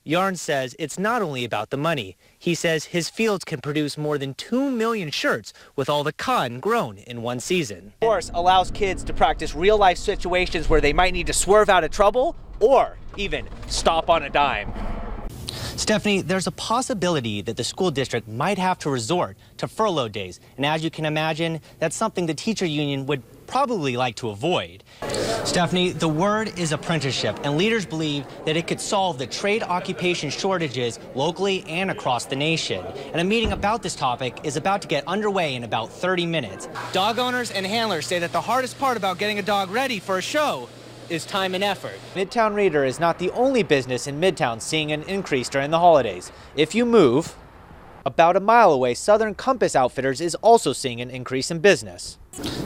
Yarn says it's not only about the money. He says his fields can produce more than 2 million shirts with all the cotton grown in one season. Of course, allows kids to practice real-life situations where they might need to swerve out of trouble or even stop on a dime. Stephanie, there's a possibility that the school district might have to resort to furlough days. And as you can imagine, that's something the teacher union would probably like to avoid. Stephanie, the word is apprenticeship, and leaders believe that it could solve the trade occupation shortages locally and across the nation. And a meeting about this topic is about to get underway in about 30 minutes. Dog owners and handlers say that the hardest part about getting a dog ready for a show is time and effort. Midtown Reader is not the only business in Midtown seeing an increase during the holidays. If you move about a mile away, Southern Compass Outfitters is also seeing an increase in business.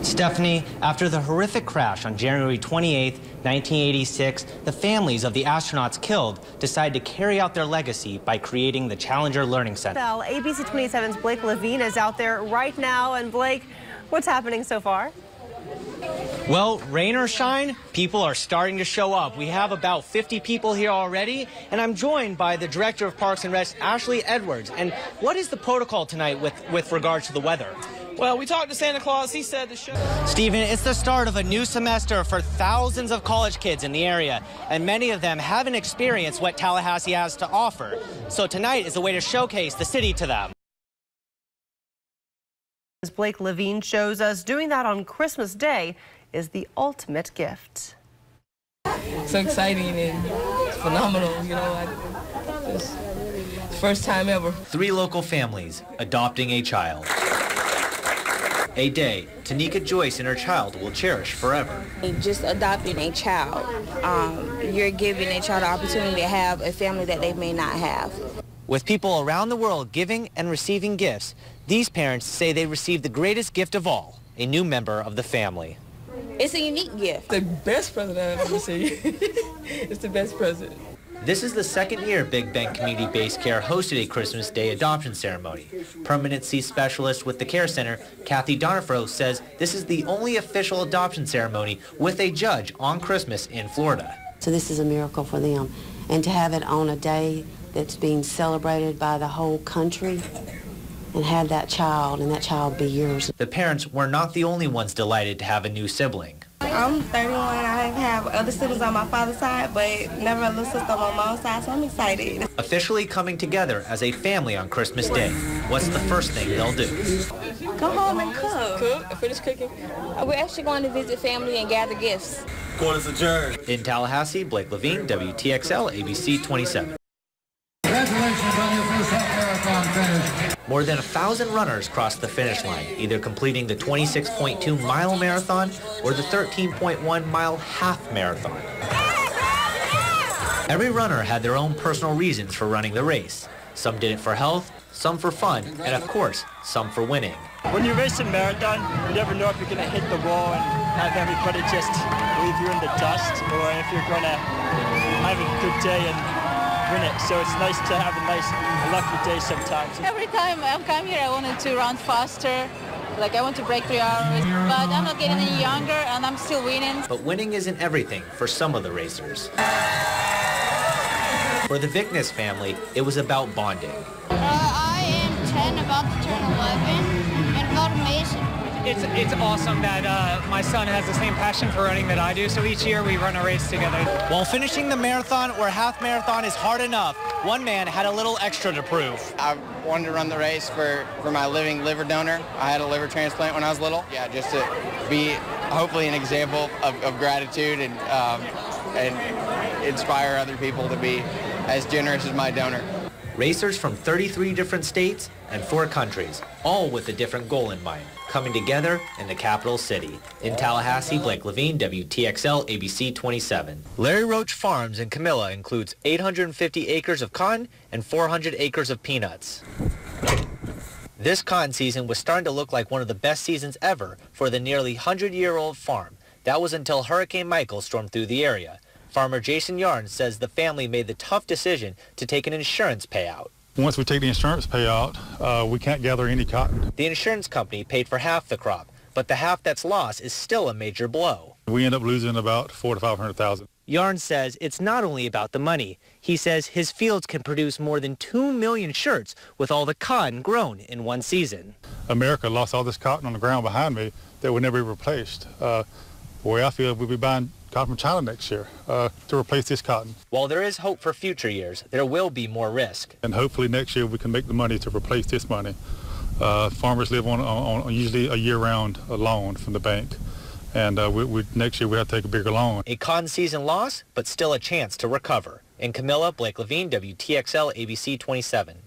Stephanie, after the horrific crash on January 28, 1986, the families of the astronauts killed decided to carry out their legacy by creating the Challenger Learning Center. Well, ABC 27's Blake Levine is out there right now. And Blake, what's happening so far? Well, rain or shine, people are starting to show up. We have about 50 people here already, and I'm joined by the Director of Parks and Rec, Ashley Edwards. And what is the protocol tonight with regards to the weather? Well, we talked to Santa Claus. He said the show. Stephen, it's the start of a new semester for thousands of college kids in the area, and many of them haven't experienced what Tallahassee has to offer. So tonight is a way to showcase the city to them. As Blake Levine shows us, doing that on Christmas Day is the ultimate gift. So exciting and it's phenomenal, you know. It's the first time ever. 3 local families adopting a child. A day Tanika Joyce and her child will cherish forever. Just adopting a child, you're giving a child the opportunity to have a family that they may not have. With people around the world giving and receiving gifts, these parents say they received the greatest gift of all, a new member of the family. It's a unique gift. The best present I've ever received. It's the best present. This is the second year Big Bend Community Based Care hosted a Christmas Day adoption ceremony. Permanency specialist with the Care Center, Kathy Donifro, says this is the only official adoption ceremony with a judge on Christmas in Florida. So this is a miracle for them. And to have it on a day that's being celebrated by the whole country and have that child and that child be yours. The parents were not the only ones delighted to have a new sibling. I'm 31. I have other siblings on my father's side, but never a little sister on my mom's side, so I'm excited. Officially coming together as a family on Christmas Day. What's the first thing they'll do? Go home and cook. Cook, finish cooking. We're actually going to visit family and gather gifts. Court is adjourned. In Tallahassee, Blake Levine, WTXL, ABC 27. Congratulations on your first half marathon finish. More than 1,000 runners crossed the finish line, either completing the 26.2-mile marathon or the 13.1-mile half marathon. Every runner had their own personal reasons for running the race. Some did it for health, some for fun, and of course, some for winning. When you race a marathon, you never know if you're going to hit the wall and have everybody just leave you in the dust, or if you're going to have a good day and win it. So it's nice to have a nice, lucky day sometimes. Every time I come here, I wanted to run faster. Like I want to break 3 hours, but I'm not getting any younger and I'm still winning. But winning isn't everything for some of the racers. For the Vickness family, it was about bonding. I am 10, about to turn 11, and about amazing. It's awesome that my son has the same passion for running that I do, so each year we run a race together. While finishing the marathon or half marathon is hard enough, one man had a little extra to prove. I wanted to run the race for my living liver donor. I had a liver transplant when I was little. Yeah, just to be hopefully an example of gratitude and inspire other people to be as generous as my donor. Racers from 33 different states and 4 countries, all with a different goal in mind, coming together in the capital city. In Tallahassee, Blake Levine, WTXL, ABC 27. Larry Roach Farms in Camilla includes 850 acres of cotton and 400 acres of peanuts. This cotton season was starting to look like one of the best seasons ever for the nearly 100-year-old farm. That was until Hurricane Michael stormed through the area. Farmer Jason Yarn says the family made the tough decision to take an insurance payout. Once we take the insurance payout, we can't gather any cotton. The insurance company paid for half the crop, but the half that's lost is still a major blow. We end up losing about $400,000 to $500,000. Yarn says it's not only about the money. He says his fields can produce more than 2 million shirts with all the cotton grown in one season. America lost all this cotton on the ground behind me that would never be replaced. The way I feel, we'll be buying cotton from China next year to replace this cotton. While there is hope for future years, there will be more risk. And hopefully next year we can make the money to replace this money. Farmers live on usually a year-round loan from the bank. And next year we have to take a bigger loan. A cotton season loss, but still a chance to recover. In Camilla, Blake Levine, WTXL ABC 27.